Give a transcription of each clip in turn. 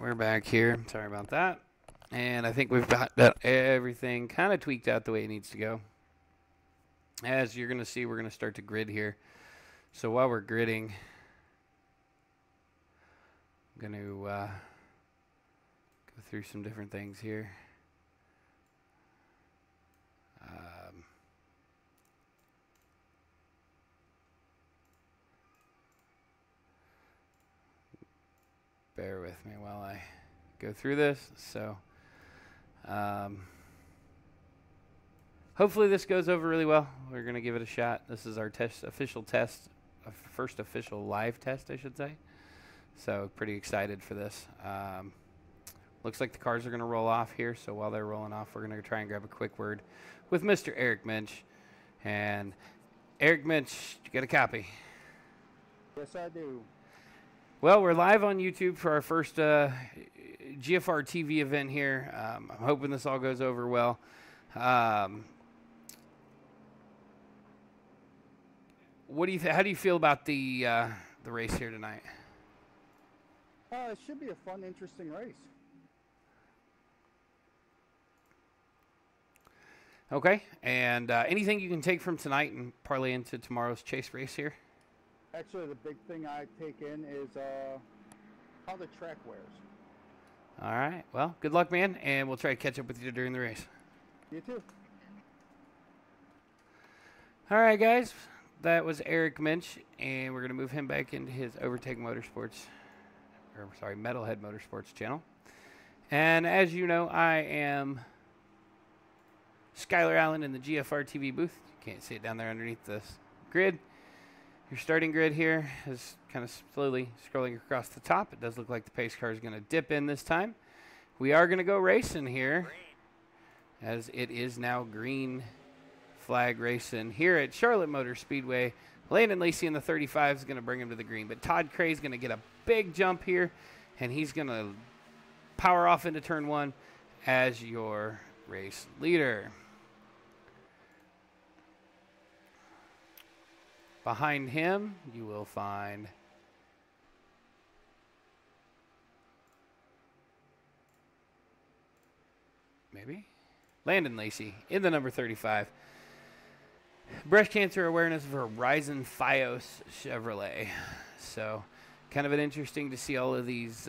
we're back here. Sorry about that. And I think we've got everything kind of tweaked out the way it needs to go. As you're going to see, we're going to start to grid here. So while we're gridding, I'm going to go through some different things here. Bear with me while I go through this. So hopefully this goes over really well. We're going to give it a shot. This is our official test, first official live test, I should say. So pretty excited for this. Looks like the cars are going to roll off here. So while they're rolling off, we're going to try and grab a quick word with Mr. Eric Minch. And Eric Minch, you got a copy? Yes, I do. Well, we're live on YouTube for our first GFR TV event here. I'm hoping this all goes over well. What do you how do you feel about the race here tonight? It should be a fun, interesting race. Okay, and anything you can take from tonight and parlay into tomorrow's chase race here? Actually, the big thing I take in is how the track wears. All right. Well, good luck, man, and we'll try to catch up with you during the race. You too. All right, guys. That was Eric Minch, and we're going to move him back into his Overtake Motorsports, or sorry, Metalhead Motorsports channel. And as you know, I am Skylar Allen in the GFR TV booth. You can't see it down there underneath this grid. Your starting grid here is kind of slowly scrolling across the top. It does look like the pace car is going to dip in this time. We are going to go racing here, as it is now green flag racing here at Charlotte Motor Speedway. Landon Lacey in the 35 is going to bring him to the green, but Todd Cray is going to get a big jump here, and he's going to power off into turn one as your race leader. Behind him, you will find maybe Landon Lacey in the number 35. Breast Cancer Awareness Verizon Fios Chevrolet. So kind of an interesting to see all of these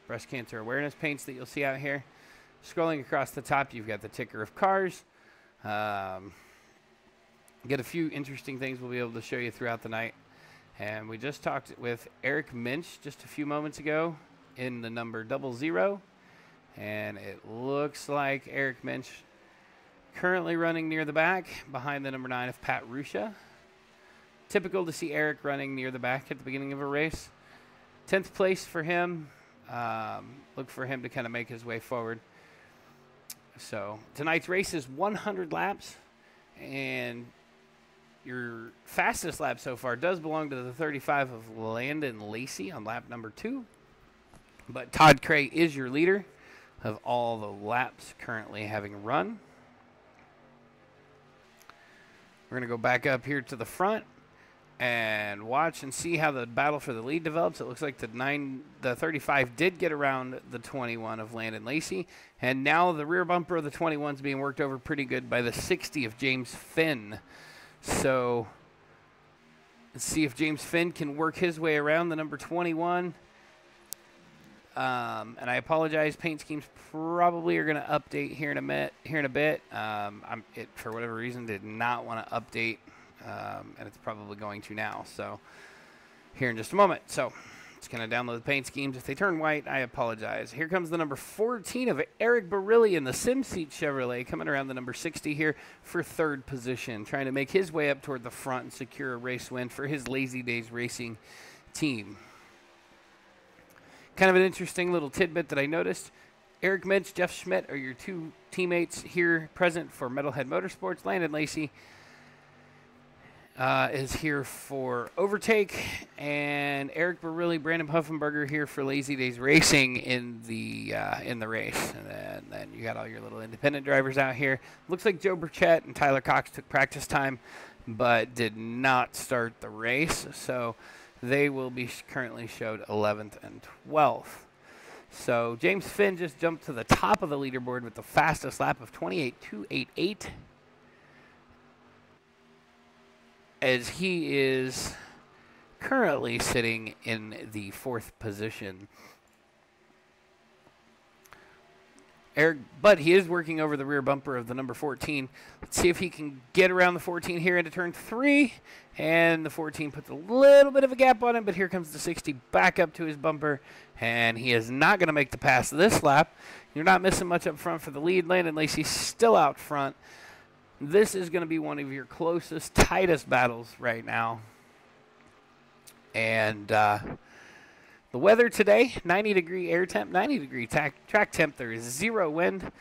breast cancer awareness paints that you'll see out here. Scrolling across the top, you've got the ticker of cars. Get a few interesting things we'll be able to show you throughout the night. And we just talked with Eric Minch just a few moments ago in the number 00. And it looks like Eric Minch currently running near the back behind the number 9 of Pat Ruscha. Typical to see Eric running near the back at the beginning of a race. 10th place for him. Look for him to kind of make his way forward. So tonight's race is 100 laps. And your fastest lap so far does belong to the 35 of Landon Lacey on lap number 2. But Todd Cray is your leader of all the laps currently having run. We're going to go back up here to the front and watch and see how the battle for the lead develops. It looks like the 35 did get around the 21 of Landon Lacey. And now the rear bumper of the 21 is being worked over pretty good by the 60 of James Finn. So let's see if James Finn can work his way around the number 21. And I apologize, paint schemes probably are going to update here in a bit. It for whatever reason did not want to update, and it's probably going to now. So here in just a moment. So it's going to download the paint schemes. If they turn white, I apologize. Here comes the number 14 of Eric Barilli in the SimSeat Chevrolet, coming around the number 60 here for 3rd position, trying to make his way up toward the front and secure a race win for his Lazy Days Racing team. Kind of an interesting little tidbit that I noticed. Eric Minch, Jeff Schmidt are your 2 teammates here present for Metalhead Motorsports. Landon Lacey is here for Overtake, and Eric Barilli, Brandon Puffenberger here for Lazy Days Racing in the race. And then you got all your little independent drivers out here. Looks like Joe Burchett and Tyler Cox took practice time, but did not start the race. So they will be currently showed 11th and 12th. So James Finn just jumped to the top of the leaderboard with the fastest lap of 28.288, as he is currently sitting in the 4th position. But he is working over the rear bumper of the number 14. Let's see if he can get around the 14 here into turn 3. And the 14 puts a little bit of a gap on him, but here comes the 60 back up to his bumper. And he is not going to make the pass this lap. You're not missing much up front for the lead. Landon Lacey still out front. This is going to be one of your closest, tightest battles right now. And the weather today, 90-degree air temp, 90-degree track temp. There is 0 wind,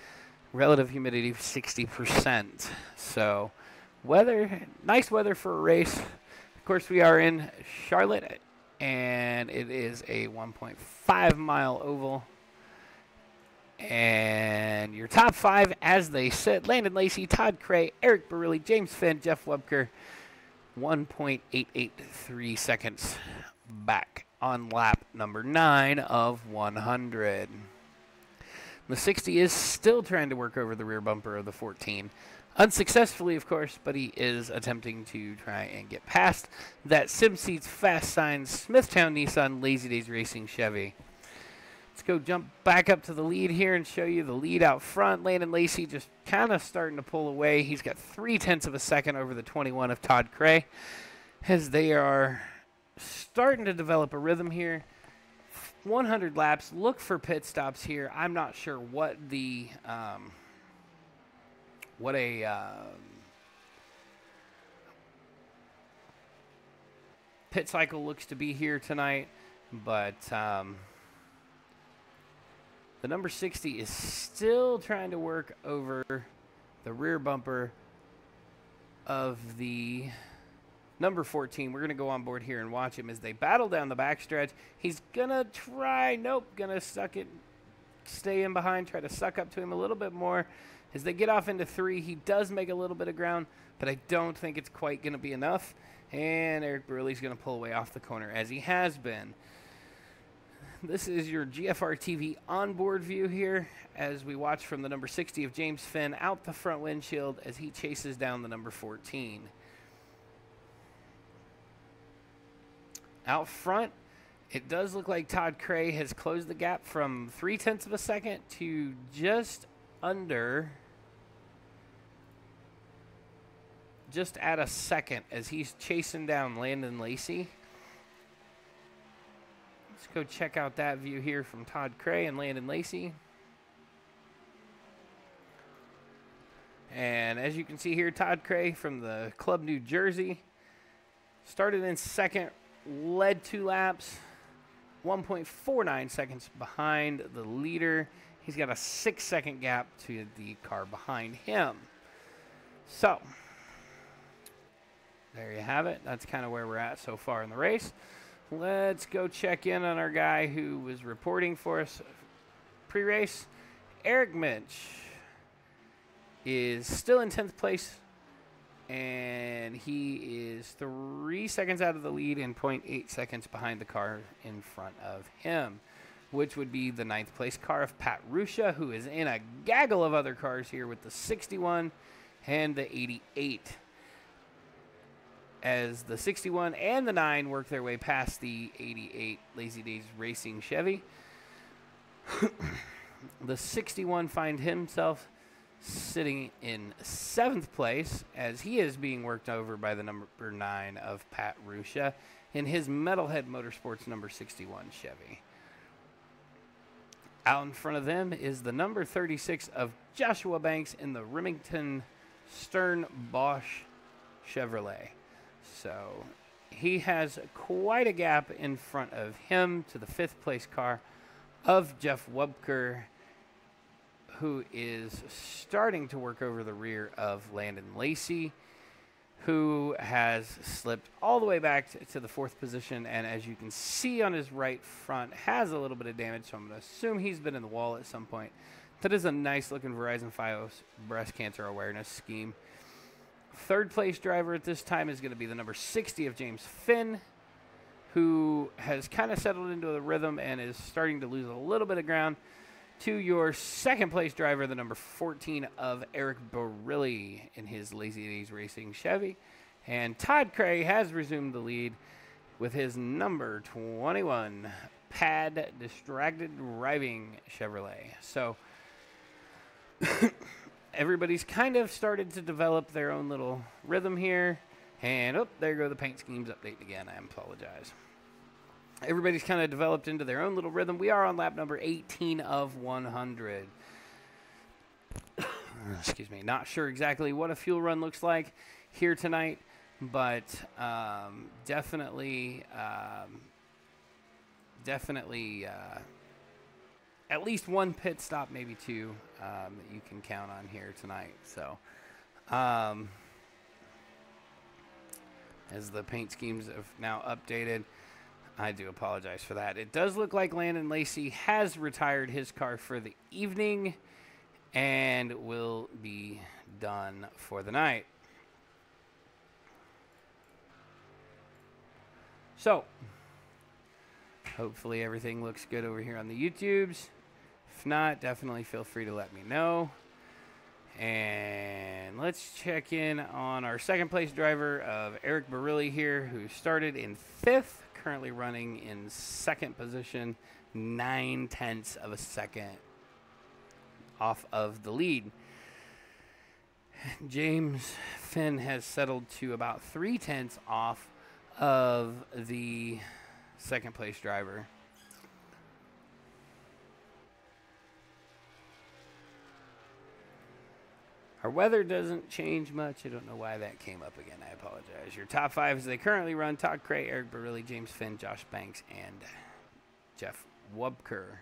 relative humidity 60%. So weather, nice weather for a race. Of course, we are in Charlotte, and it is a 1.5-mile oval. And your top 5 as they sit: Landon Lacey, Todd Cray, Eric Barilli, James Finn, Jeff Webker, 1.883 seconds back on lap number 9 of 100. The 60 is still trying to work over the rear bumper of the 14. Unsuccessfully, of course, but he is attempting to try and get past that SimSeats Fast Signs Smithtown Nissan Lazy Days Racing Chevy. Let's go jump back up to the lead here and show you the lead out front. Landon Lacey just kind of starting to pull away. He's got 0.3 of a second over the 21 of Todd Cray, as they are starting to develop a rhythm here. 100 laps. Look for pit stops here. I'm not sure what the pit cycle looks to be here tonight, but the number 60 is still trying to work over the rear bumper of the number 14. We're going to go on board here and watch him as they battle down the backstretch. He's going to try, going to suck it, stay in behind, try to suck up to him a little bit more. As they get off into 3, he does make a little bit of ground, but I don't think it's quite going to be enough. And Eric Barilli's going to pull away off the corner, as he has been. This is your GFR TV onboard view here, as we watch from the number 60 of James Finn out the front windshield as he chases down the number 14. Out front, it does look like Todd Cray has closed the gap from 0.3 of a second to just at a second, as he's chasing down Landon Lacey. Let's go check out that view here from Todd Cray and Landon Lacey. And as you can see here, Todd Cray from the Club New Jersey started in second, led 2 laps, 1.49 seconds behind the leader. He's got a 6-second gap to the car behind him. So there you have it. That's kind of where we're at so far in the race. Let's go check in on our guy who was reporting for us pre-race. Eric Minch is still in 10th place, and he is 3 seconds out of the lead and 0.8 seconds behind the car in front of him, which would be the 9th place car of Pat Ruscia, who is in a gaggle of other cars here with the 61 and the 88. As the 61 and the 9 work their way past the 88 Lazy Days Racing Chevy. The 61 finds himself sitting in 7th place, as he is being worked over by the number 9 of Pat Ruscia in his Metalhead Motorsports number 61 Chevy. Out in front of them is the number 36 of Joshua Banks in the Remington Stern Bosch Chevrolet. So he has quite a gap in front of him to the 5th place car of Jeff Webker, who is starting to work over the rear of Landon Lacey, who has slipped all the way back to the 4th position, and as you can see on his right front, has a little bit of damage, so I'm going to assume he's been in the wall at some point. That is a nice looking Verizon Fios breast cancer awareness scheme. 3rd place driver at this time is going to be the number 60 of James Finn, who has kind of settled into the rhythm and is starting to lose a little bit of ground, to your second place driver, the number 14 of Eric Barilli in his Lazy Days Racing Chevy. And Todd Cray has resumed the lead with his number 21 Pad Distracted Driving Chevrolet. So everybody's kind of started to develop their own little rhythm here. And, oh, there go the paint schemes update again. I apologize. Everybody's kind of developed into their own little rhythm. We are on lap number 18 of 100. Excuse me. Not sure exactly what a fuel run looks like here tonight, but definitely at least one pit stop, maybe two, that you can count on here tonight. So, as the paint schemes have now updated, I do apologize for that. It does look like Landon Lacey has retired his car for the evening and will be done for the night. So, hopefully everything looks good over here on the YouTubes. If not, definitely feel free to let me know. And let's check in on our second place driver of Eric Barilli here, who started in 5th, currently running in 2nd position, 9/10 of a second off of the lead. James Finn has settled to about 3/10 off of the second place driver. Our weather doesn't change much. I don't know why that came up again. I apologize. Your top 5 as they currently run: Todd Cray, Eric Barilli, James Finn, Josh Banks, and Jeff Wubker.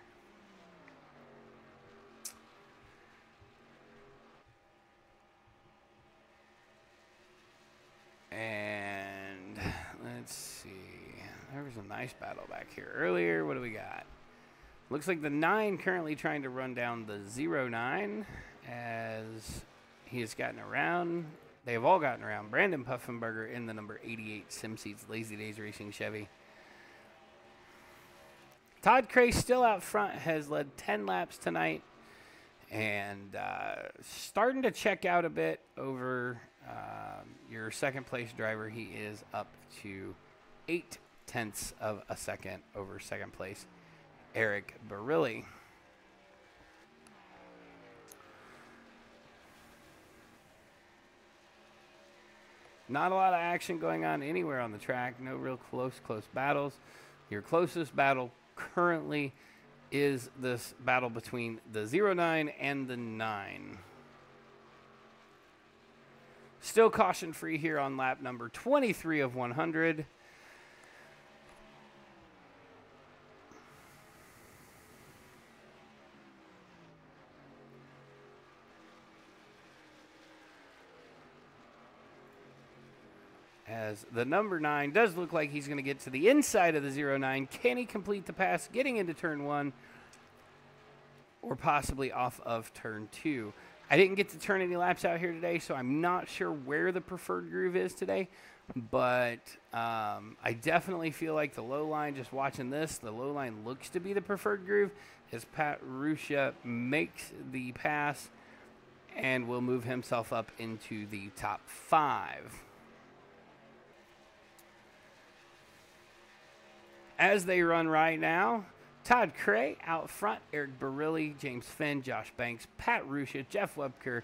And let's see. There was a nice battle back here earlier. What do we got? Looks like the 9 currently trying to run down the 09 as he has gotten around. They have all gotten around Brandon Puffenberger in the number 88 SimSeeds Lazy Days Racing Chevy. Todd Cray still out front, has led 10 laps tonight, and starting to check out a bit over your second place driver. He is up to 0.8 of a second over second place Eric Barilli. Not a lot of action going on anywhere on the track. No real close battles. Your closest battle currently is this battle between the 09 and the 9. Still caution free here on lap number 23 of 100. As the number 9 does look like he's going to get to the inside of the 09. Can he complete the pass getting into turn 1 or possibly off of turn 2? I didn't get to turn any laps out here today, so I'm not sure where the preferred groove is today. But I definitely feel like the low line, just watching this, the low line looks to be the preferred groove as Pat Ruscia makes the pass and will move himself up into the top 5. As they run right now, Todd Cray out front, Eric Barilli, James Finn, Josh Banks, Pat Ruscia, Jeff Webker,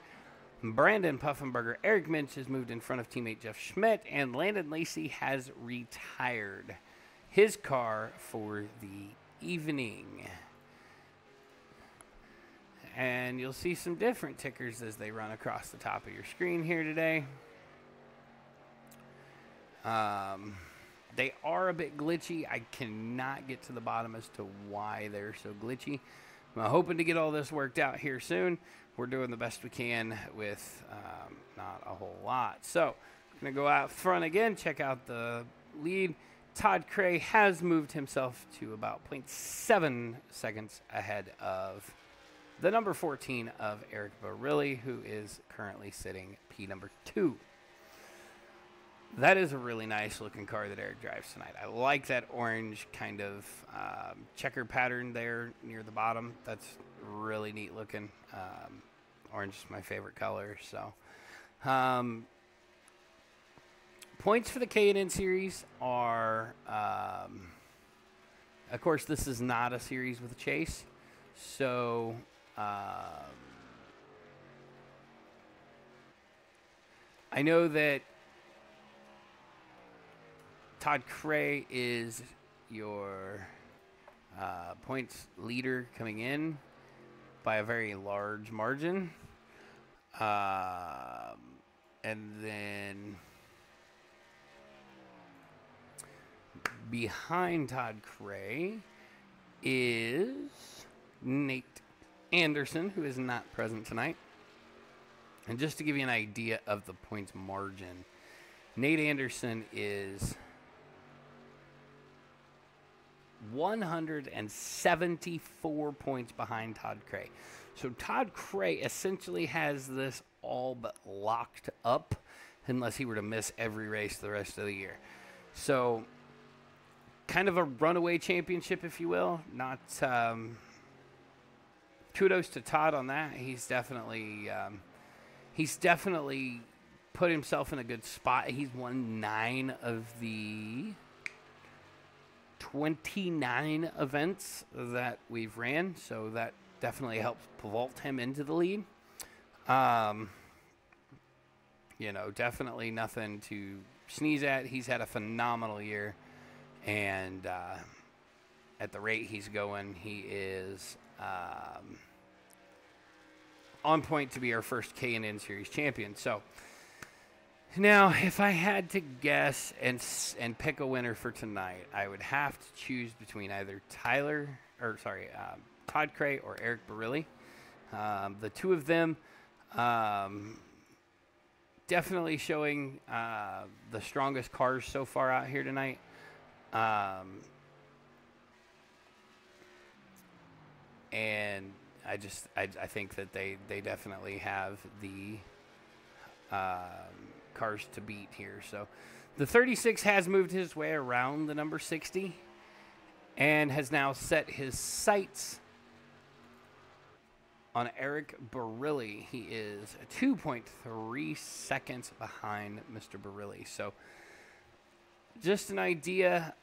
Brandon Puffenberger, Eric Minch has moved in front of teammate Jeff Schmidt, and Landon Lacey has retired his car for the evening. And you'll see some different tickers as they run across the top of your screen here today. They are a bit glitchy. I cannot get to the bottom as to why they're so glitchy. I'm hoping to get all this worked out here soon. We're doing the best we can with not a whole lot. So I'm going to go out front again, check out the lead. Todd Cray has moved himself to about 0.7 seconds ahead of the number 14 of Eric Barilli, who is currently sitting P number 2. That is a really nice looking car that Eric drives tonight. I like that orange kind of checker pattern there near the bottom. That's really neat looking. Orange is my favorite color. So, points for the K&N series are, of course, this is not a series with a chase. So, I know that Todd Cray is your points leader coming in by a very large margin. And then behind Todd Cray is Nate Anderson, who is not present tonight. And just to give you an idea of the points margin, Nate Anderson is 174 points behind Todd Cray. So Todd Cray essentially has this all but locked up unless he were to miss every race the rest of the year. So kind of a runaway championship, if you will. Not kudos to Todd on that. He's definitely put himself in a good spot. He's won 9 of the 29 events that we've ran, so that definitely helps vault him into the lead. You know, definitely nothing to sneeze at. He's had a phenomenal year, and at the rate he's going, he is on point to be our first K&N Series champion. So now, if I had to guess and pick a winner for tonight, I would have to choose between either Todd Cray or Eric Barilli. The two of them definitely showing the strongest cars so far out here tonight. And I think that they definitely have the cars to beat here. So the 36 has moved his way around the number 60 and has now set his sights on Eric Barilli. He is 2.3 seconds behind Mr. Barilli. So just an idea.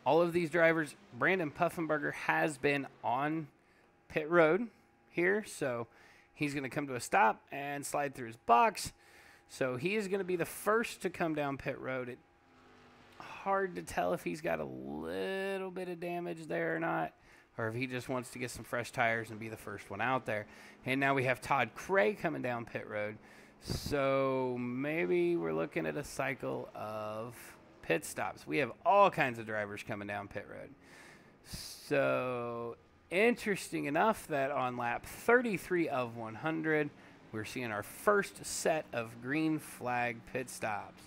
All of these drivers, Brandon Puffenberger has been on pit road here, so he's going to come to a stop and slide through his box. So he is going to be the first to come down pit road. It's hard to tell if he's got a little bit of damage there or not, or if he just wants to get some fresh tires and be the first one out there. And now we have Todd Cray coming down pit road. So maybe we're looking at a cycle of pit stops. We have all kinds of drivers coming down pit road. So interesting enough that on lap 33 of 100, we're seeing our first set of green flag pit stops.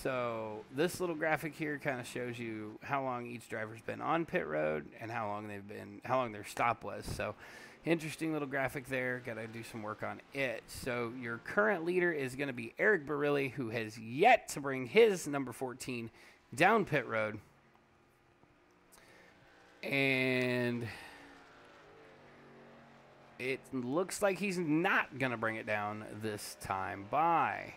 So this little graphic here kind of shows you how long each driver's been on pit road and how long their stop was. So interesting little graphic there. Got to do some work on it. So your current leader is going to be Eric Barilli, who has yet to bring his number 14 down pit road. And it looks like he's not going to bring it down this time by.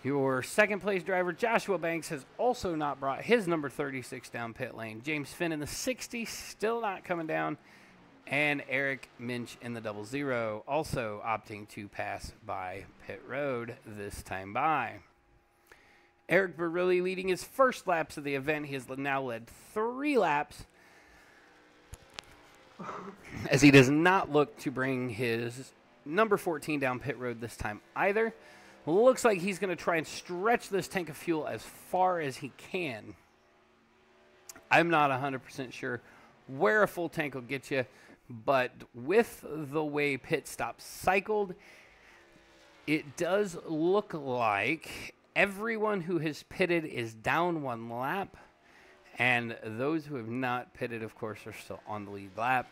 Your second place driver, Joshua Banks, has also not brought his number 36 down pit lane. James Finn in the 60, still not coming down. And Eric Minch in the 00, also opting to pass by pit road this time by. Eric Barilli leading his first laps of the event. He has now led 3 laps, as he does not look to bring his number 14 down pit road this time either. Looks like he's going to try and stretch this tank of fuel as far as he can. I'm not 100% sure where a full tank will get you, but with the way pit stops cycled, it does look like everyone who has pitted is down 1 lap, and those who have not pitted, of course, are still on the lead lap.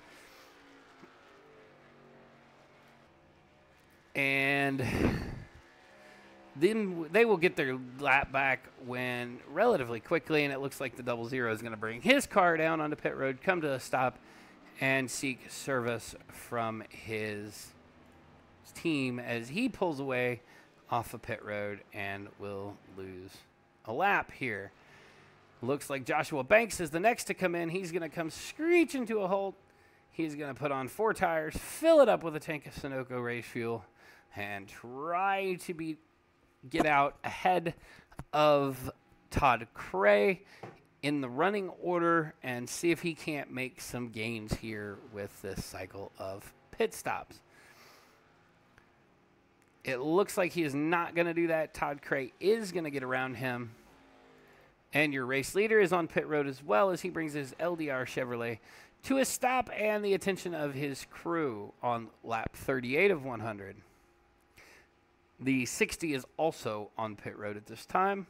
And then they will get their lap back when relatively quickly, and it looks like the 00 is going to bring his car down onto pit road, come to a stop, and seek service from his team as he pulls away off of pit road and will lose a lap here. Looks like Joshua Banks is the next to come in. He's going to come screeching to a halt. He's going to put on 4 tires, fill it up with a tank of Sunoco race fuel, and try to get out ahead of Todd Cray in the running order and see if he can't make some gains here with this cycle of pit stops. It looks like he is not going to do that. Todd Cray is going to get around him. And your race leader is on pit road as well as he brings his LDR Chevrolet to a stop and the attention of his crew on lap 38 of 100. The 60 is also on pit road at this time.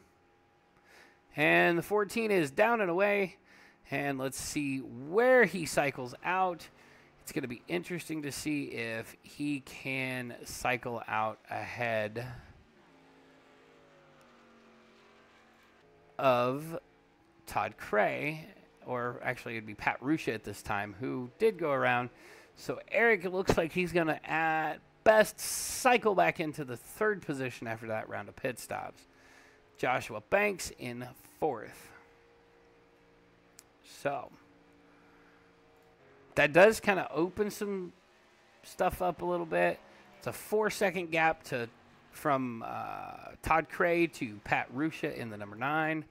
And the 14 is down and away. And let's see where he cycles out. It's going to be interesting to see if he can cycle out ahead of Todd Cray, or actually it'd be Pat Ruscia at this time, who did go around. So Eric, it looks like he's going to at best cycle back into the 3rd position after that round of pit stops. Joshua Banks in 4th. So that does kind of open some stuff up a little bit. It's a 4-second gap from Todd Cray to Pat Ruscia in the number 9.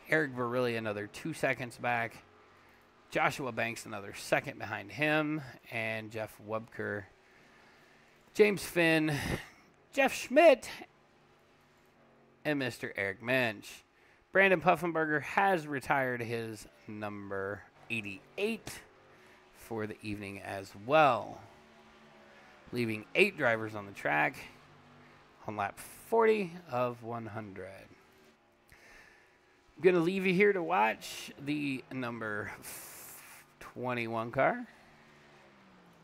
Eric Barilli another 2 seconds back. Joshua Banks another second behind him. And Jeff Webker, James Finn, Jeff Schmidt, and Mr. Eric Mensch. Brandon Puffenberger has retired his number 88 for the evening as well, leaving 8 drivers on the track on lap 40 of 100. I'm going to leave you here to watch the number 21 car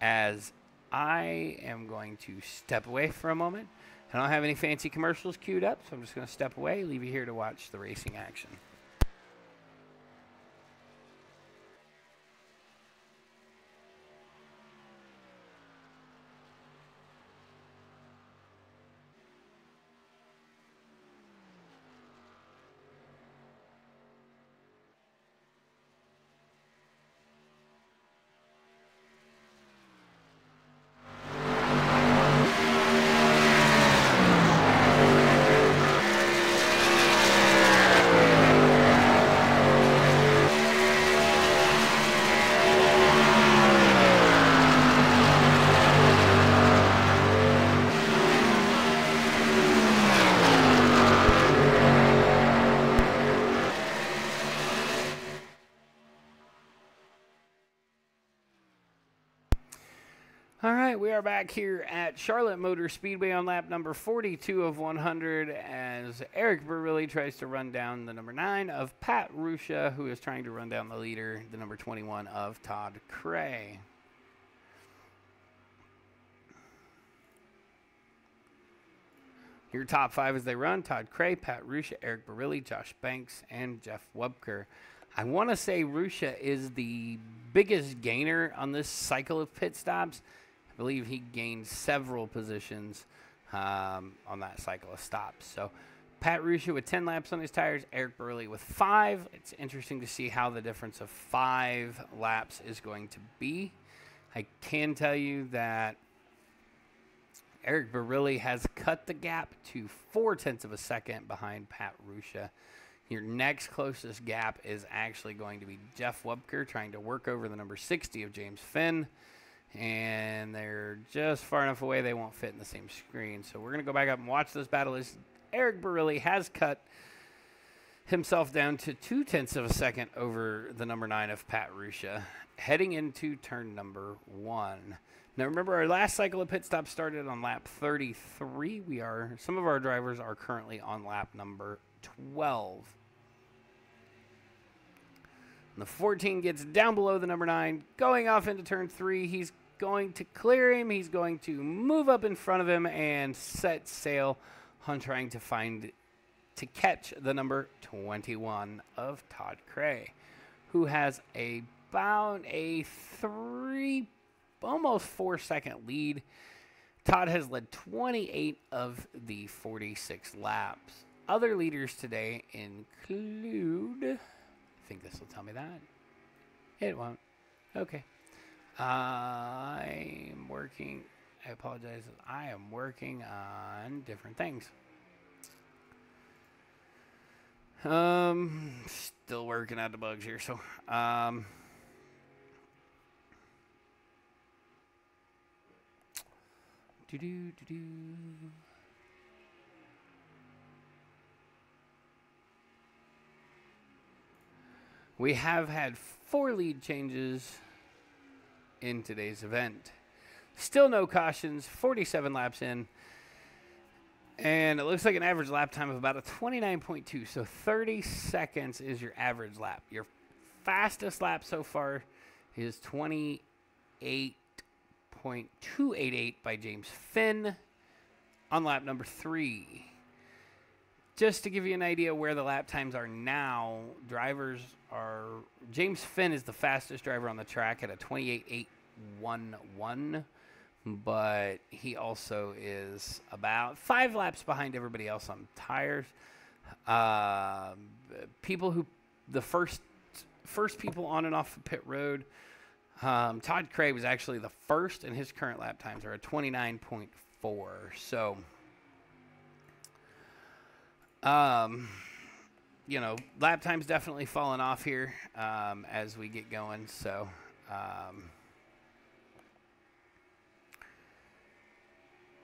as I am going to step away for a moment. I don't have any fancy commercials queued up, so I'm just going to step away, leave you here to watch the racing action. All right, we are back here at Charlotte Motor Speedway on lap number 42 of 100 as Eric Barilli tries to run down the number 9 of Pat Ruscia, who is trying to run down the leader, the number 21 of Todd Cray. Your top 5 as they run: Todd Cray, Pat Ruscia, Eric Barilli, Josh Banks, and Jeff Webker. I want to say Ruscia is the biggest gainer on this cycle of pit stops. I believe he gained several positions on that cycle of stops. So Pat Ruscia with 10 laps on his tires, Eric Barilli with 5. It's interesting to see how the difference of 5 laps is going to be. I can tell you that Eric Barilli has cut the gap to 0.4 of a second behind Pat Ruscia. Your next closest gap is actually going to be Jeff Webker trying to work over the number 60 of James Finn. And they're just far enough away they won't fit in the same screen. So we're going to go back up and watch this battle as Eric Barilli has cut himself down to 0.2 of a second over the number 9 of Pat Ruscia, heading into turn number 1. Now remember, our last cycle of pit stops started on lap 33. Some of our drivers are currently on lap number 12. And the 14 gets down below the number 9, going off into turn 3. He's going to clear him. He's going to move up in front of him and set sail on trying to catch the number 21 of Todd Cray, who has about a almost 4-second lead. Todd has led 28 of the 46 laps. Other leaders today include, I think this will tell me that. It won't. Okay. I apologize. I am working on different things. Still working out the bugs here. So, we have had 4 lead changes in today's event. Still no cautions, 47 laps in. And it looks like an average lap time of about a 29.2. So 30 seconds is your average lap. Your fastest lap so far is 28.288 by James Finn on lap number 3. Just to give you an idea where the lap times are now, James Finn is the fastest driver on the track at a 28.811. But he also is about 5 laps behind everybody else on tires. The first people on and off the pit road, Todd Cray was actually the first, and his current lap times are at 29.4. So, lap time's definitely falling off here as we get going. So,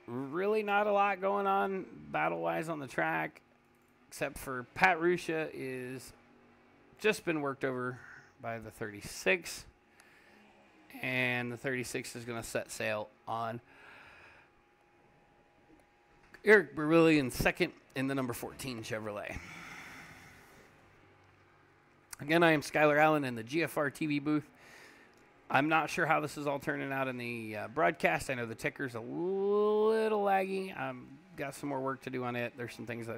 really not a lot going on battle-wise on the track, except for Pat Ruscia is just been worked over by the 36, and the 36 is going to set sail on Eric Barilli in second in the number 14 Chevrolet. Again, I am Skylar Allen in the GFR TV booth. I'm not sure how this is all turning out in the broadcast. I know the ticker's a little laggy. Got some more work to do on it. There's some things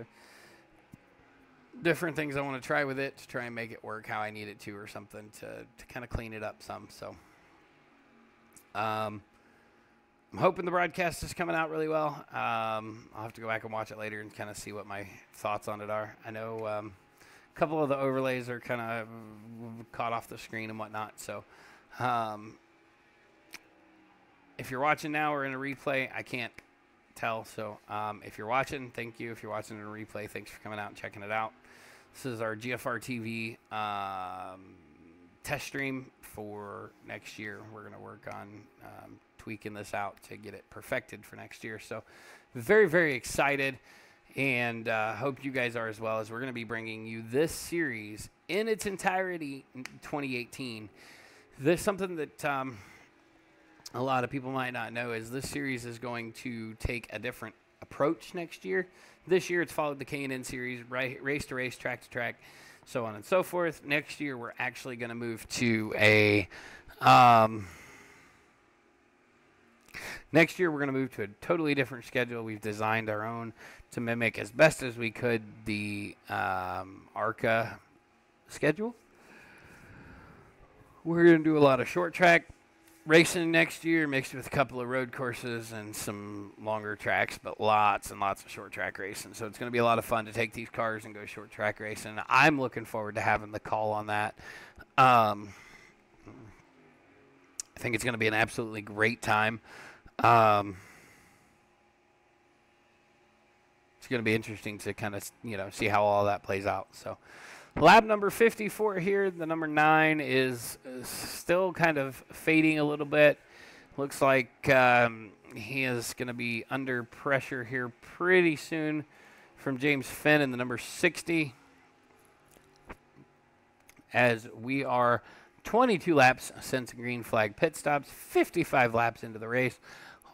different things I want to try with it to try and make it work how I need it to, or something to kind of clean it up some. So, I'm hoping the broadcast is coming out really well. I'll have to go back and watch it later and kind of see what my thoughts on it are. I know a couple of the overlays are kind of caught off the screen and whatnot. So. If you're watching now or in a replay, I can't tell. So if you're watching, thank you. If you're watching in a replay, thanks for coming out and checking it out. This is our GFR TV test stream for next year. We're going to work on tweaking this out to get it perfected for next year. So very, very excited, and hope you guys are as well, as we're going to be bringing you this series in its entirety in 2018. There's something that a lot of people might not know is this series is going to take a different approach next year. This year it's followed the K&N series, race to race, track to track, so on and so forth. Next year we're actually going to move to a totally different schedule. We've designed our own to mimic as best as we could the ARCA schedule. We're going to do a lot of short track racing next year, mixed with a couple of road courses and some longer tracks, but lots and lots of short track racing. So it's going to be a lot of fun to take these cars and go short track racing. I'm looking forward to having the call on that. I think it's going to be an absolutely great time. It's going to be interesting to kind of, see how all that plays out. So lap number 54 here, the number 9 is still kind of fading a little bit. Looks like he is going to be under pressure here pretty soon from James Finn in the number 60, as we are 22 laps since green flag pit stops, 55 laps into the race,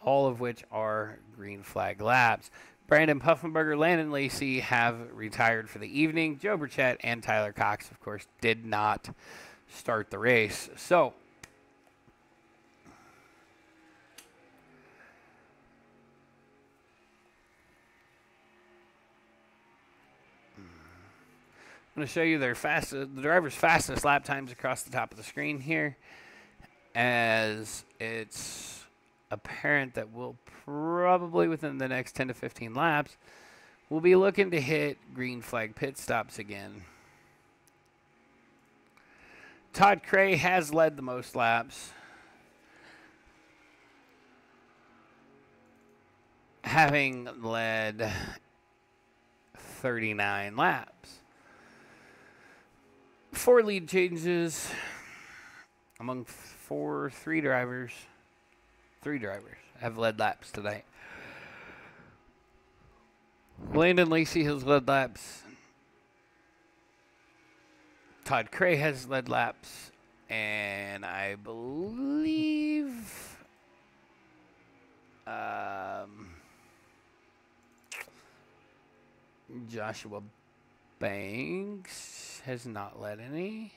all of which are green flag laps. Brandon Puffenberger, Landon Lacey have retired for the evening. Joe Burchett and Tyler Cox, of course, did not start the race. So, I'm going to show you the driver's fastest lap times across the top of the screen here, as it's apparent that we'll probably within the next 10 to 15 laps, we'll be looking to hit green flag pit stops again. Todd Cray has led the most laps, having led 39 laps. 4 lead changes among three drivers. 3 drivers have led laps tonight. Landon Lacey has led laps. Todd Cray has led laps. And I believe Joshua Banks has not led any.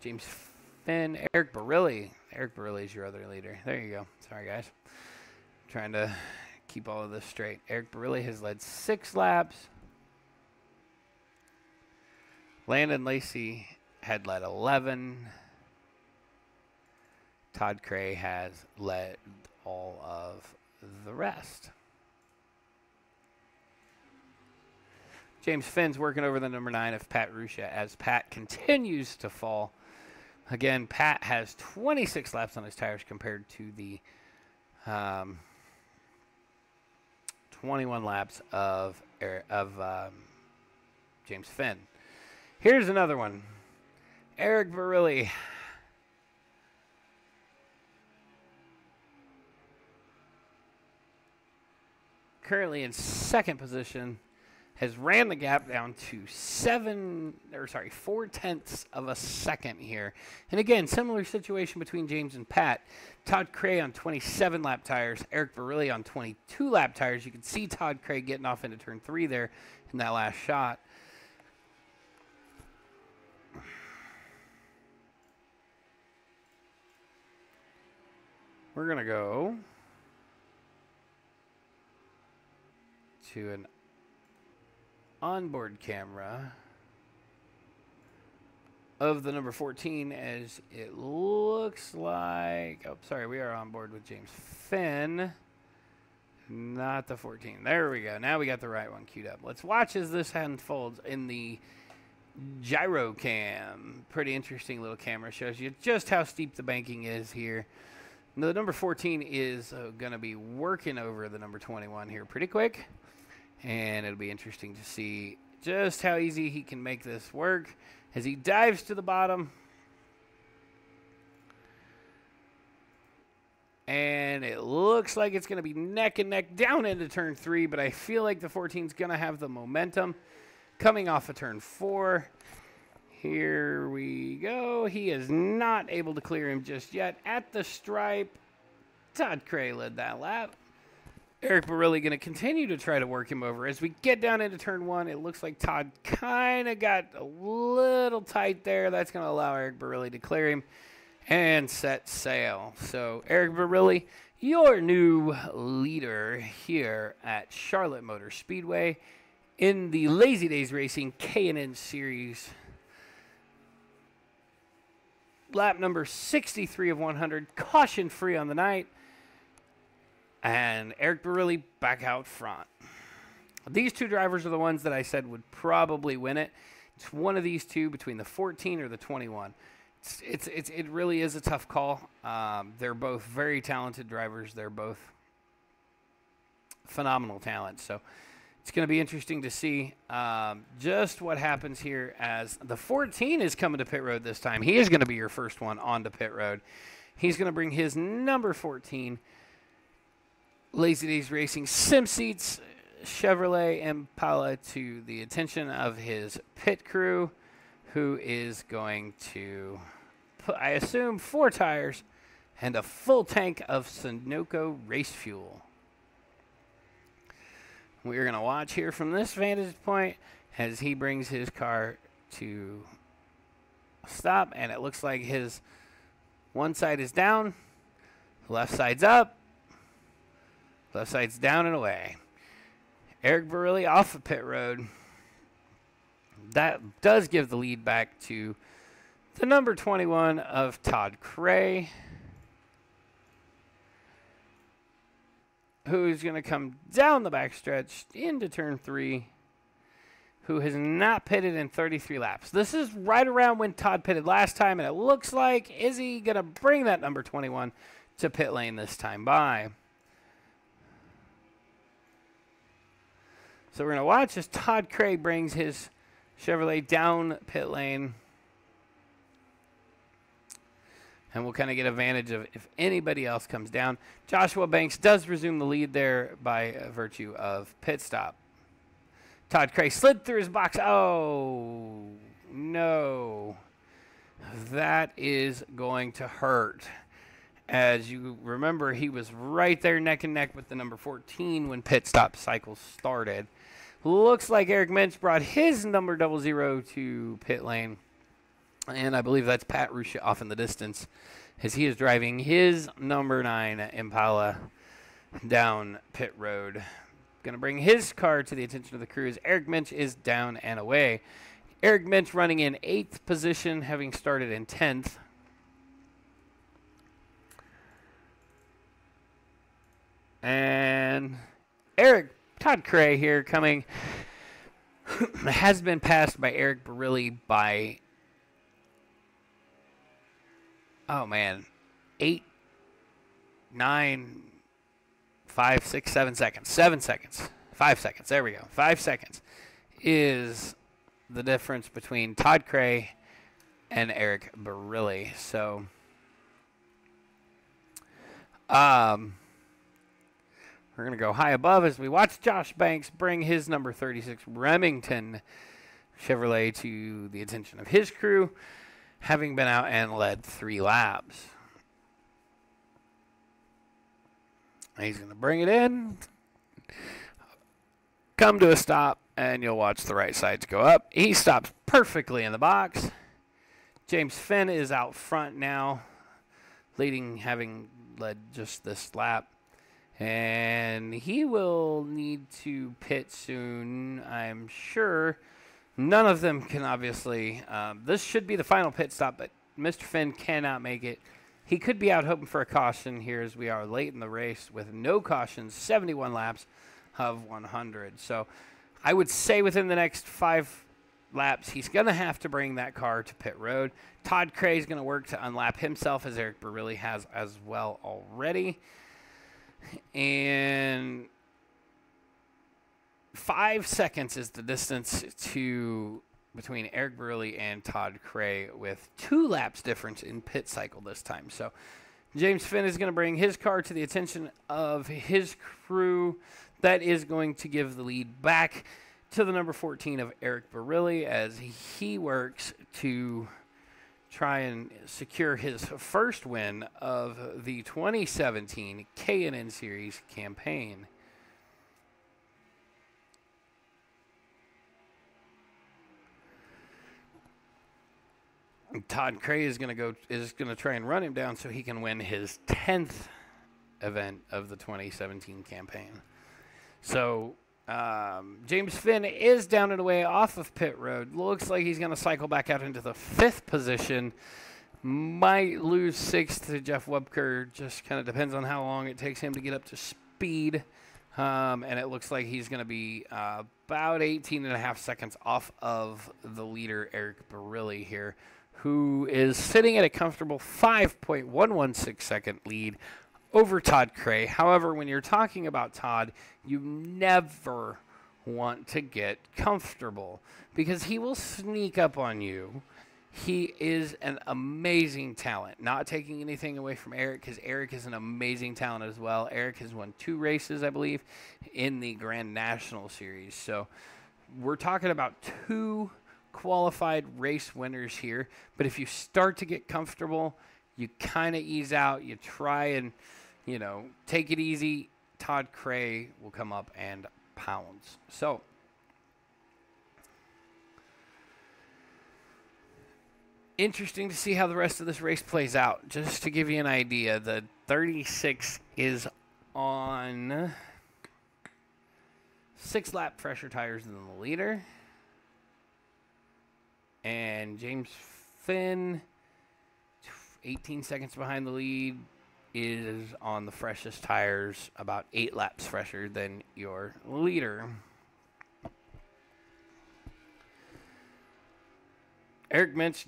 James Finn, Eric Barilli. Eric Barilli is your other leader. There you go. Sorry, guys. I'm trying to keep all of this straight. Eric Barilli has led 6 laps. Landon Lacey had led 11. Todd Cray has led all of the rest. James Finn's working over the number 9 of Pat Ruscia as Pat continues to fall. Again, Pat has 26 laps on his tires compared to the 21 laps of James Finn. Here's another one. Eric Barilli. Currently in second position, has ran the gap down to 4/10 of a second here. And again, similar situation between James and Pat. Todd Cray on 27 lap tires, Eric Barilli on 22 lap tires. You can see Todd Cray getting off into turn 3 there in that last shot. We're going to go to an onboard camera of the number 14, as it looks like, oh, sorry, we are on board with James Finn, not the 14. There we go. Now we got the right one queued up. Let's watch as this unfolds in the gyro cam. Pretty interesting little camera. Shows you just how steep the banking is here. Now, the number 14 is going to be working over the number 21 here pretty quick. And it'll be interesting to see just how easy he can make this work as he dives to the bottom. And it looks like it's going to be neck and neck down into turn 3, but I feel like the 14 is going to have the momentum coming off of turn 4. Here we go. He is not able to clear him just yet. At the stripe, Todd Cray led that lap. Eric Barilli going to continue to try to work him over. As we get down into turn 1, it looks like Todd kind of got a little tight there. That's going to allow Eric Barilli to clear him and set sail. So Eric Barilli, your new leader here at Charlotte Motor Speedway in the Lazy Days Racing K&N Series. Lap number 63 of 100, caution free on the night. And Eric Barilli back out front. These 2 drivers are the ones that I said would probably win it. It's one of these 2 between the 14 or the 21. It really is a tough call. They're both very talented drivers. They're both phenomenal talent. So it's going to be interesting to see just what happens here as the 14 is coming to pit road this time. He is going to be your first one onto pit road. He's going to bring his number 14 Lazy Days Racing Sim Seats Chevrolet Impala to the attention of his pit crew, who is going to put, I assume, 4 tires and a full tank of Sunoco race fuel. We're going to watch here from this vantage point as he brings his car to a stop, and it looks like his one side is down, left side's up, left side's down and away. Eric Barilli off of pit road. that does give the lead back to the number 21 of Todd Cray, who's going to come down the backstretch into turn 3, who has not pitted in 33 laps. This is right around when Todd pitted last time, and it looks like, is he going to bring that number 21 to pit lane this time by? So we're going to watch as Todd Cray brings his Chevrolet down pit lane. And we'll kind of get advantage of if anybody else comes down. Joshua Banks does resume the lead there by virtue of pit stop. Todd Cray slid through his box. Oh, no. That is going to hurt. As you remember, he was right there neck and neck with the number 14 when pit stop cycle started. Looks like Eric Minch brought his number 00 to pit lane. And I believe that's Pat Ruscia off in the distance as he is driving his number 9 Impala down pit road. Going to bring his car to the attention of the crew as Eric Minch is down and away. Eric Minch running in 8th position, having started in 10th. And Todd Cray here coming, has been passed by Eric Barilli by, oh man, 8, 9, 5, 6, 7 seconds. 7 seconds. 5 seconds. There we go. 5 seconds is the difference between Todd Cray and Eric Barilli. So, we're going to go high above as we watch Josh Banks bring his number 36 Remington Chevrolet to the attention of his crew, having been out and led 3 laps. He's going to bring it in, come to a stop, and you'll watch the right sides go up. He stops perfectly in the box. James Finn is out front now, leading, having led just this lap. And he will need to pit soon, I'm sure. None of them can obviously. This should be the final pit stop, but Mr. Finn cannot make it. He could be out hoping for a caution here as we are late in the race with no cautions, 71 laps of 100. So I would say within the next 5 laps, he's going to have to bring that car to pit road. Todd Cray is going to work to unlap himself, as Eric Barilli has as well already. And 5 seconds is the distance between Eric Barilli and Todd Cray, with 2 laps difference in pit cycle this time. So James Finn is going to bring his car to the attention of his crew. That is going to give the lead back to the number 14 of Eric Barilli as he works to try and secure his first win of the 2017 K&N Series campaign. Todd Cray is going to try and run him down so he can win his 10th event of the 2017 campaign. So James Finn is down and away off of pit road. Looks like he's going to cycle back out into the 5th position. Might lose 6th to Jeff Webker. Just kind of depends on how long it takes him to get up to speed. And it looks like he's going to be about 18.5 seconds off of the leader, Eric Barilli here, who is sitting at a comfortable 5.116 second lead over Todd Cray. However, when you're talking about Todd, you never want to get comfortable because he will sneak up on you. He is an amazing talent. Not taking anything away from Eric, because Eric is an amazing talent as well. Eric has won 2 races, I believe, in the Grand National Series. So we're talking about 2 qualified race winners here. But if you start to get comfortable, you kind of ease out. You try and, take it easy. Todd Cray will come up and pounds. So interesting to see how the rest of this race plays out. Just to give you an idea, the 36 is on 6 lap fresher tires than the leader. And James Finn, 18 seconds behind the lead, is on the freshest tires, about 8 laps fresher than your leader. Eric Minch,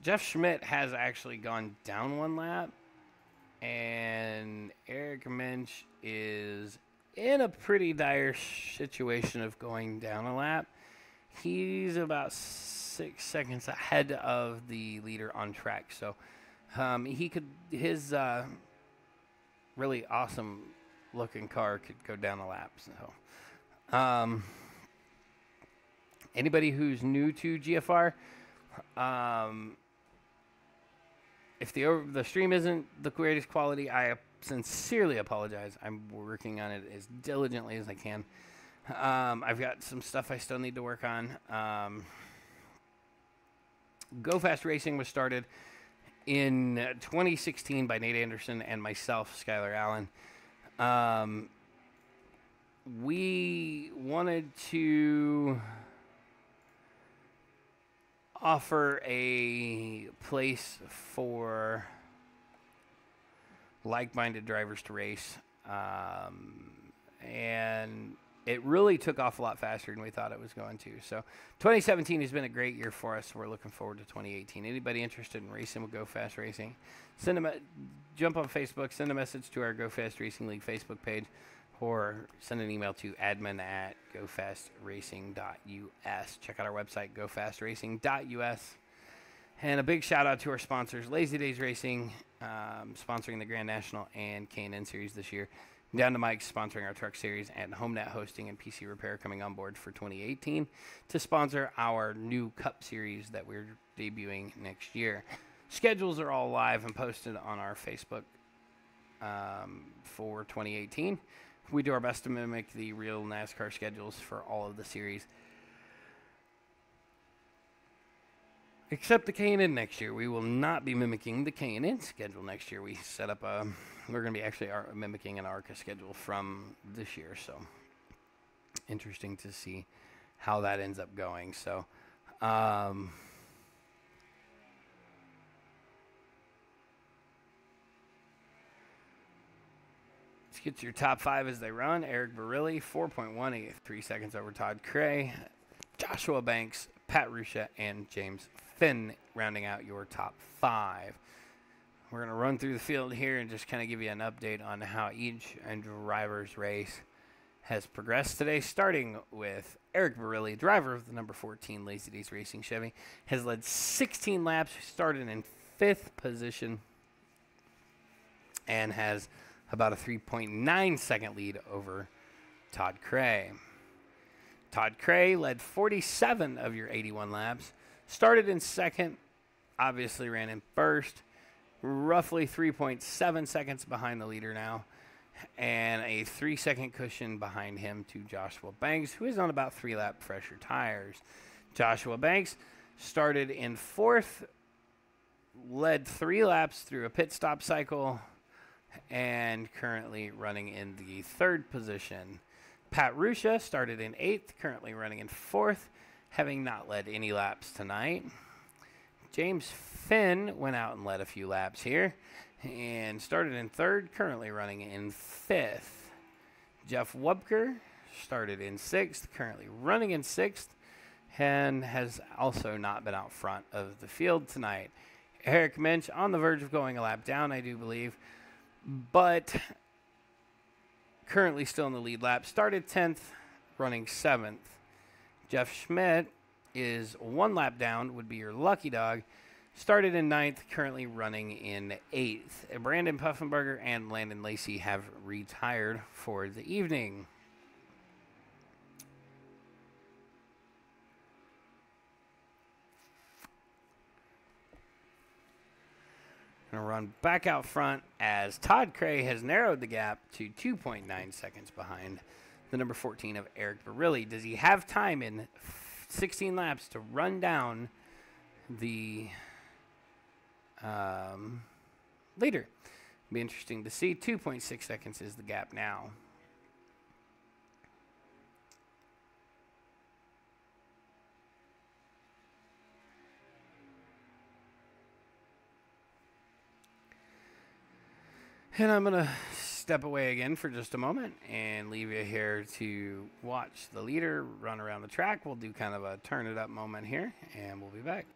Jeff Schmidt has actually gone down 1 lap, and Eric Minch is in a pretty dire situation of going down a lap. He's about 6 seconds ahead of the leader on track, so his really awesome looking car could go down a lap. So, anybody who's new to GFR, if the stream isn't the greatest quality, I sincerely apologize. I'm working on it as diligently as I can. I've got some stuff I still need to work on. Go Fast Racing was started in 2016 by Nate Anderson and myself, Skylar Allen. We wanted to offer a place for like-minded drivers to race, and it really took off a lot faster than we thought it was going to. So 2017 has been a great year for us. We're looking forward to 2018. Anybody interested in racing with Go Fast Racing, jump on Facebook, send a message to our Go Fast Racing League Facebook page, or send an email to admin@gofastracing.us. Check out our website, gofastracing.us. And a big shout out to our sponsors, Lazy Days Racing, sponsoring the Grand National and K&N Series this year. Down to Mike, sponsoring our Truck Series, and HomeNet Hosting and PC Repair coming on board for 2018 to sponsor our new Cup Series that we're debuting next year. Schedules are all live and posted on our Facebook for 2018. We do our best to mimic the real NASCAR schedules for all of the series, except the K&N next year. We will not be mimicking the K&N schedule next year. We set up we're going to be actually mimicking an ARCA schedule from this year. So interesting to see how that ends up going. So let's get to your top 5 as they run. Eric Barilli, 4.1, 3 seconds over Todd Cray. Joshua Banks, Pat Ruscia, and James Finn rounding out your top 5. We're going to run through the field here and just kind of give you an update on how each driver's race has progressed today, starting with Eric Barilli, driver of the number 14 Lazy Days Racing Chevy, has led 16 laps, started in 5th position, and has about a 3.9 second lead over Todd Cray. Todd Cray led 47 of your 81 laps, started in 2nd, obviously ran in 1st, roughly 3.7 seconds behind the leader now, and a 3-second cushion behind him to Joshua Banks, who is on about 3 lap fresher tires. Joshua Banks started in 4th, led 3 laps through a pit stop cycle, and currently running in the 3rd position. Pat Ruscia started in 8th, currently running in 4th, having not led any laps tonight. James Finn went out and led a few laps here and started in 3rd, currently running in 5th. Jeff Wubker started in 6th, currently running in 6th, and has also not been out front of the field tonight. Eric Minch on the verge of going a lap down, I do believe, but currently still in the lead lap. Started 10th, running 7th. Jeff Schmidt is 1 lap down, would be your lucky dog. Started in 9th, currently running in 8th. Brandon Puffenberger and Landon Lacey have retired for the evening. Going to run back out front as Todd Cray has narrowed the gap to 2.9 seconds behind the number 14 of Eric Barilli. Does he have time in 16 laps to run down the leader? Be interesting to see. 2.6 seconds is the gap now. And I'm going to step away again for just a moment and leave you here to watch the leader run around the track. We'll do kind of a turn it up moment here, and we'll be back.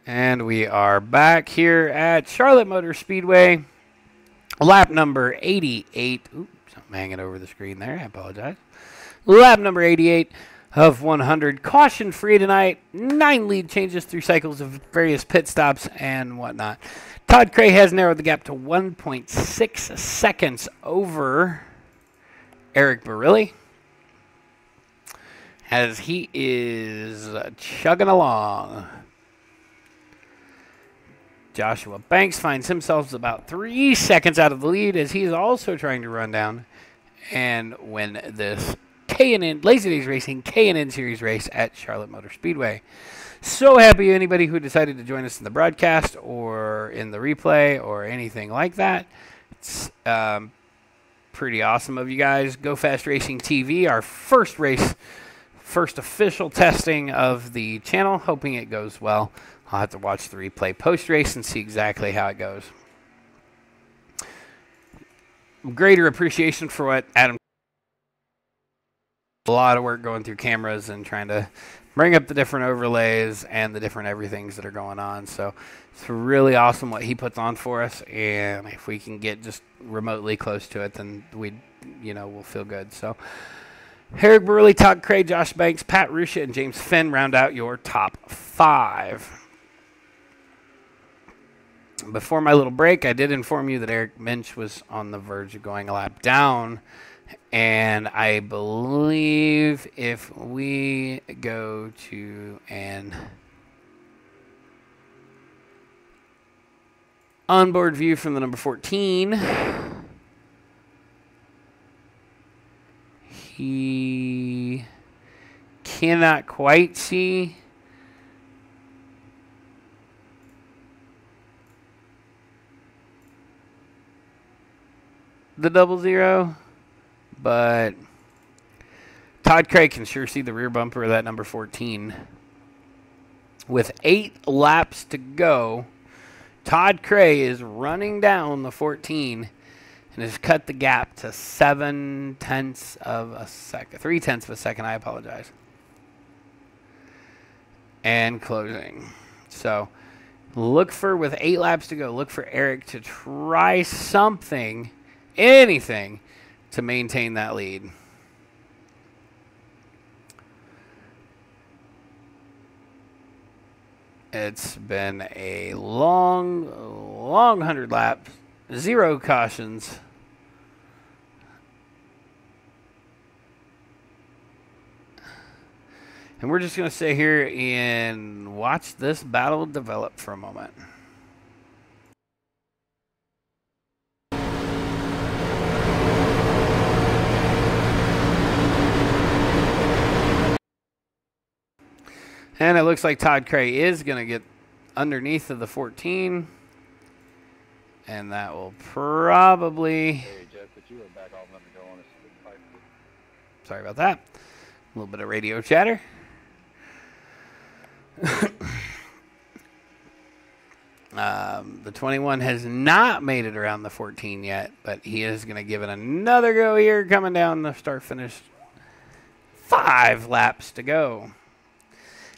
And we are back here at Charlotte Motor Speedway, lap number 88. Oops, I'm hanging over the screen there. I apologize. Lap number 88 of 100. Caution free tonight. 9 lead changes through cycles of various pit stops and whatnot. Todd Cray has narrowed the gap to 1.6 seconds over Eric Barilli, as he is chugging along. Joshua Banks finds himself about 3 seconds out of the lead, as he is also trying to run down and win this K&N Lazy Days Racing K&N Series race at Charlotte Motor Speedway. So happy anybody who decided to join us in the broadcast or in the replay or anything like that. It's pretty awesome of you guys. Go Fast Racing TV, our first official testing of the channel. Hoping it goes well. I'll have to watch the replay post-race and see exactly how it goes. Greater appreciation for what Adam. A lot of work going through cameras and trying to bring up the different overlays and the different everythings that are going on. So it's really awesome what he puts on for us. And if we can get just remotely close to it, then we'll feel good. So Eric Barilli, Todd Cray, Josh Banks, Pat Ruscia, and James Finn round out your top 5. Before my little break, I did inform you that Eric Minch was on the verge of going a lap down. And I believe if we go to an onboard view from the number 14, he cannot quite see the 00, but Todd Cray can sure see the rear bumper of that number 14. With 8 laps to go, Todd Cray is running down the 14 and has cut the gap to 0.7 of a second. 0.3 of a second, I apologize. And closing. So with 8 laps to go, look for Eric to try something, anything, to maintain that lead. It's been a long 100 laps, 0 cautions. And we're just going to sit here and watch this battle develop for a moment. And it looks like Todd Cray is going to get underneath of the 14. And that will probably... Hey, Jeff, but you were back off, let me go on this. Sorry about that. A little bit of radio chatter. The 21 has not made it around the 14 yet, but he is going to give it another go here, coming down the start-finish. 5 laps to go.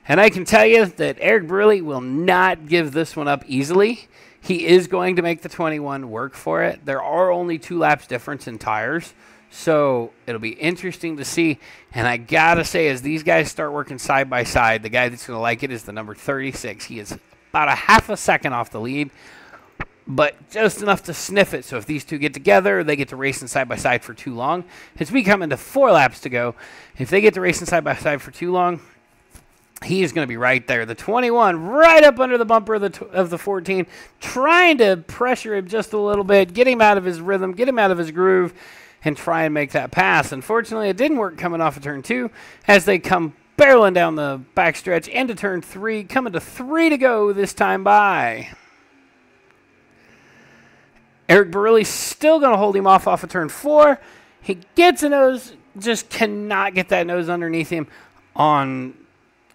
And I can tell you that Eric Barilli will not give this one up easily. He is going to make the 21 work for it. There are only 2 laps difference in tires, so it'll be interesting to see. And I got to say, as these guys start working side by side, the guy that's going to like it is the number 36. He is about a half a second off the lead, but just enough to sniff it. So if these two get together, they get to racing side by side for too long. As we come into 4 laps to go, if they get to racing side by side for too long, he is going to be right there. The 21 right up under the bumper of the 14, trying to pressure him just a little bit, get him out of his rhythm, get him out of his groove, and try and make that pass. Unfortunately, it didn't work coming off of turn 2 as they come barreling down the backstretch into turn 3, coming to 3 to go this time by. Eric Barilli still going to hold him off of turn 4. He gets a nose, just cannot get that nose underneath him on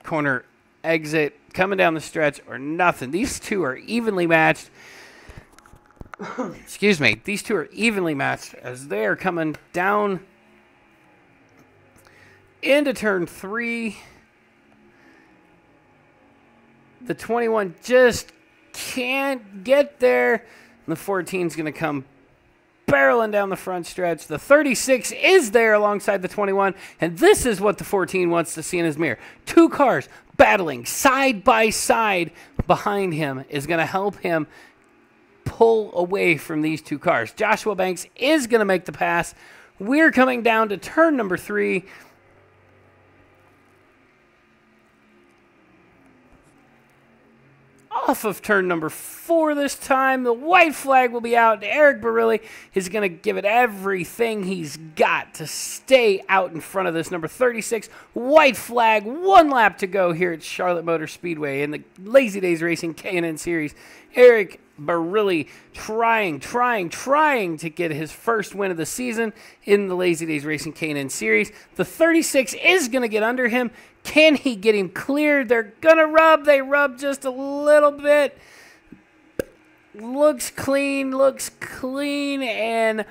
corner exit, coming down the stretch or nothing. These two are evenly matched. Excuse me. These two are evenly matched as they are coming down into turn 3. The 21 just can't get there. The 14 is going to come barreling down the front stretch. The 36 is there alongside the 21, and this is what the 14 wants to see in his mirror. 2 cars battling side by side behind him is going to help him pull away from these 2 cars. Joshua Banks is going to make the pass. We're coming down to turn number 3. Off of turn number 4 this time. The white flag will be out. Eric Barilli is going to give it everything he's got to stay out in front of this number 36. White flag, 1 lap to go here at Charlotte Motor Speedway in the Lazy Days Racing K&N Series. Eric Barilli trying to get his first win of the season in the Lazy Days Racing K&N Series. The 36 is going to get under him. Can he get him cleared? They're going to rub. They rub just a little bit. Looks clean, and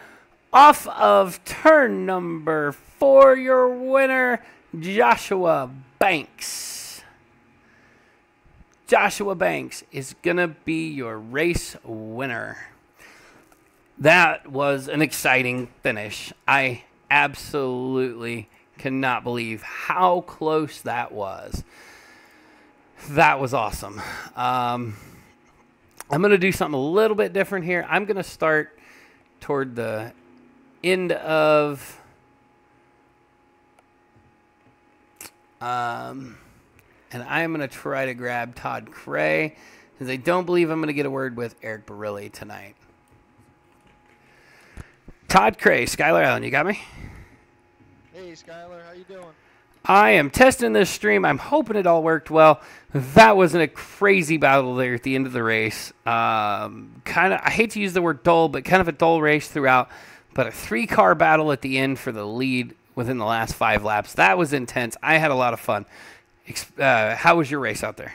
off of turn number 4, your winner, Joshua Banks. Joshua Banks is going to be your race winner. That was an exciting finish. I absolutely cannot believe how close that was. That was awesome. I'm going to do something a little bit different here. I'm going to start toward the end of and I'm going to try to grab Todd Cray because I don't believe I'm going to get a word with Eric Barilli tonight. Todd Cray, Skylar Allen, you got me? Hey, Skylar, how you doing? I am testing this stream. I'm hoping it all worked well. That wasn't a crazy battle there at the end of the race. I hate to use the word dull, but kind of a dull race throughout. But a 3-car battle at the end for the lead within the last 5 laps. That was intense. I had a lot of fun. How was your race out there?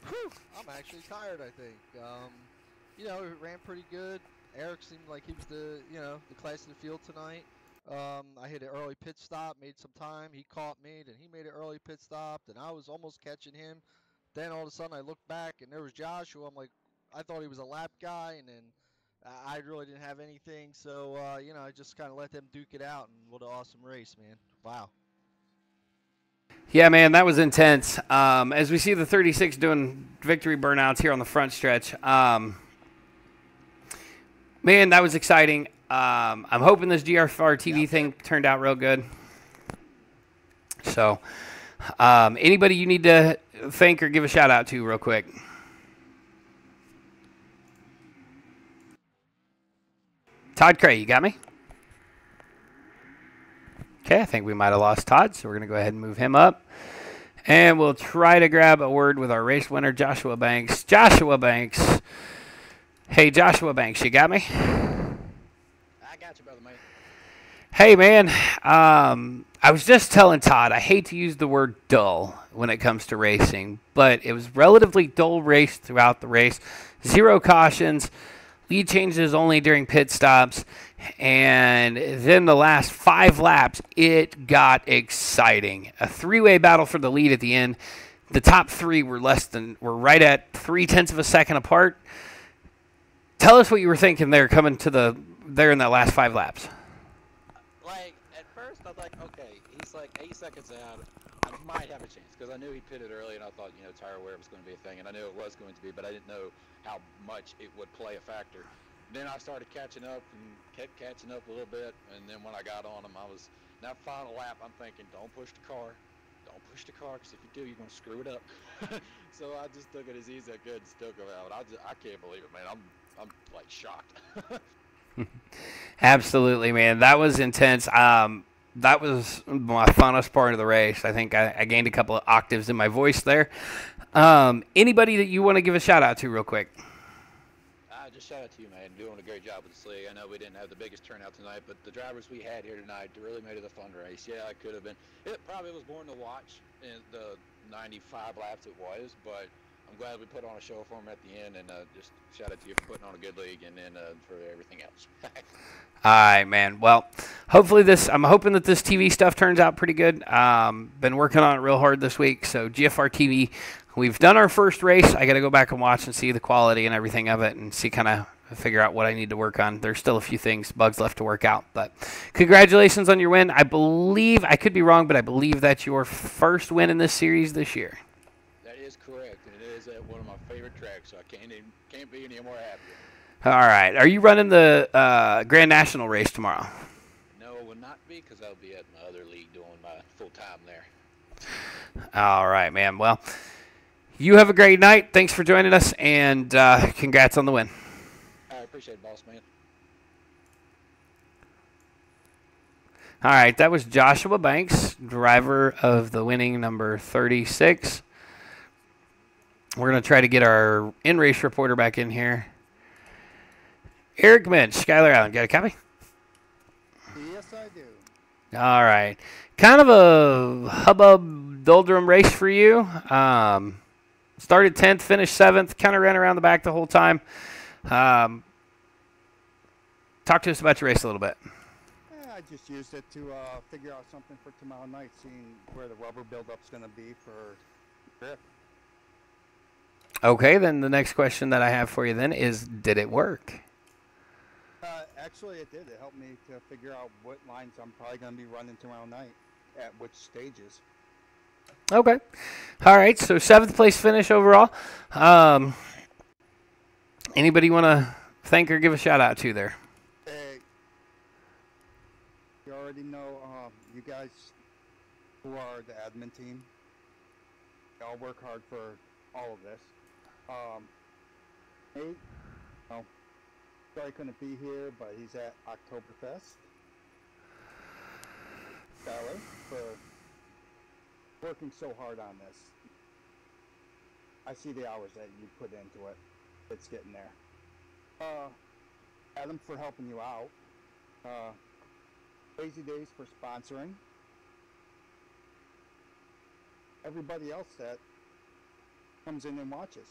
Whew, I'm actually tired, I think. It ran pretty good. Eric seemed like he was the class of the field tonight. I hit an early pit stop, made some time. He caught me, then he made an early pit stop, then I was almost catching him. Then all of a sudden I looked back and there was Joshua. I'm like, I thought he was a lap guy, and then I really didn't have anything. So, I just kind of let them duke it out, and what an awesome race, man. Wow. Yeah, man, that was intense. As we see the 36 doing victory burnouts here on the front stretch, man, that was exciting. I'm hoping this GFR TV thing turned out real good. So, anybody you need to thank or give a shout out to real quick? Todd Cray, you got me? Okay, I think we might have lost Todd, so we're going to go ahead and move him up. And we'll try to grab a word with our race winner, Joshua Banks. Joshua Banks. Hey, Joshua Banks, you got me? I got you, brother, mate. Hey, man. I was just telling Todd, I hate to use the word dull when it comes to racing, but it was relatively dull race throughout the race. 0 cautions, lead changes only during pit stops, and then the last 5 laps, it got exciting. A 3-way battle for the lead at the end. The top 3 were right at 0.3 of a second apart. Tell us what you were thinking there coming to there in that last 5 laps. Like, at first, I was like, okay, he's like 8 seconds out. I might have a chance, because I knew he pitted early, and I thought, tire wear was going to be a thing, and I knew it was going to be, but I didn't know how much it would play a factor. Then I started catching up and kept catching up a little bit, and then when I got on him, that final lap, I'm thinking, don't push the car. Don't push the car, because if you do, you're going to screw it up. So I just took it as easy as I could and still go out. I can't believe it, man. I'm like shocked. Absolutely, man. That was intense. That was my funnest part of the race. I think I gained a couple of octaves in my voice there. Anybody that you want to give a shout out to real quick? Just shout out to you, man. Doing a great job with this league. I know we didn't have the biggest turnout tonight, but the drivers we had here tonight really made it a fun race. Yeah, it could have been. It probably was boring to watch in the 95 laps it was, but I'm glad we put on a show for them at the end, and just shout out to you for putting on a good league and then for everything else. All right, man. Well, hopefully I'm hoping that this TV stuff turns out pretty good. Been working on it real hard this week. So GFR TV, we've done our first race. I got to go back and watch and see the quality and everything of it and figure out what I need to work on. There's still a few bugs left to work out. But congratulations on your win. I believe, I could be wrong, but I believe that's your first win in this series this year. That is correct, and it is at one of my favorite tracks, so I can't be any more happier. All right. Are you running the Grand National race tomorrow? No, it will not be, because I'll be at my other league doing my full time there. All right, man. Well, you have a great night. Thanks for joining us, and congrats on the win. I appreciate it, boss man. All right, that was Joshua Banks, driver of the winning number 36. We're going to try to get our in-race reporter back in here. Eric Minch, Skylar Allen, got a copy? Yes, I do. All right. Kind of a hubbub doldrum race for you. Started 10th, finished 7th, kind of ran around the back the whole time. Talk to us about your race a little bit. I just used it to figure out something for tomorrow night, seeing where the rubber buildup's going to be for grip. Okay, then the next question that I have for you then is, did it work? Actually, it did. It helped me to figure out what lines I'm probably going to be running tomorrow night, at which stages. Okay. All right, so 7th place finish overall. Anybody want to thank or give a shout out to there? Hey, you already know, you guys who are the admin team, y'all work hard for all of this. Nate, sorry couldn't be here, but he's at Oktoberfest. Skylar, for working so hard on this. I see the hours that you put into it. It's getting there. Adam for helping you out. Lazy Days for sponsoring. Everybody else that comes in and watches.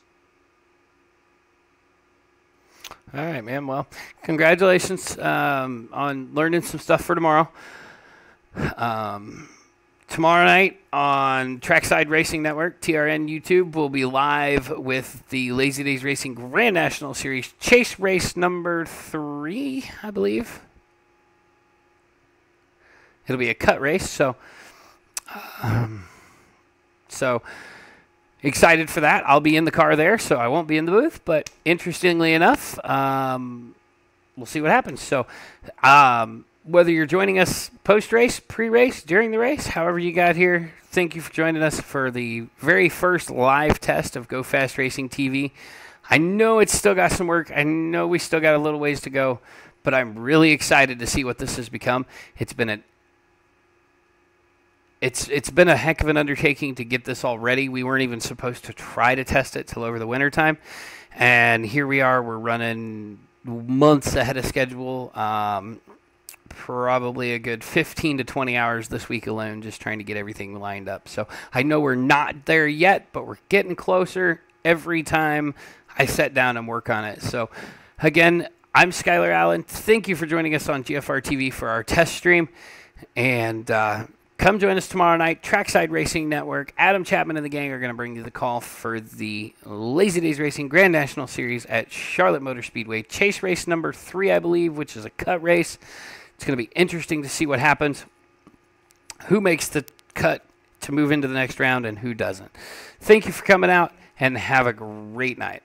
All right, man. Well, congratulations on learning some stuff for tomorrow. Tomorrow night on Trackside Racing Network, TRN YouTube, we'll be live with the Lazy Days Racing Grand National Series Chase Race number 3, I believe. It'll be a cut race, so excited for that. I'll be in the car there, so I won't be in the booth. But interestingly enough, we'll see what happens. So whether you're joining us post-race, pre-race, during the race, however you got here, thank you for joining us for the very first live test of Go Fast Racing TV. I know it's still got some work. I know we still got a little ways to go, but I'm really excited to see what this has become. It's been a heck of an undertaking to get this all ready. We weren't even supposed to try to test it till over the winter time. And here we are. We're running months ahead of schedule. probably a good 15 to 20 hours this week alone just trying to get everything lined up. So I know we're not there yet, but we're getting closer every time I sit down and work on it. So again, I'm Skylar Allen. Thank you for joining us on GFR TV for our test stream. And come join us tomorrow night. Trackside Racing Network. Adam Chapman and the gang are going to bring you the call for the Lazy Days Racing Grand National Series at Charlotte Motor Speedway. Chase race number 3, I believe, which is a cut race. It's going to be interesting to see what happens. Who makes the cut to move into the next round and who doesn't. Thank you for coming out and have a great night.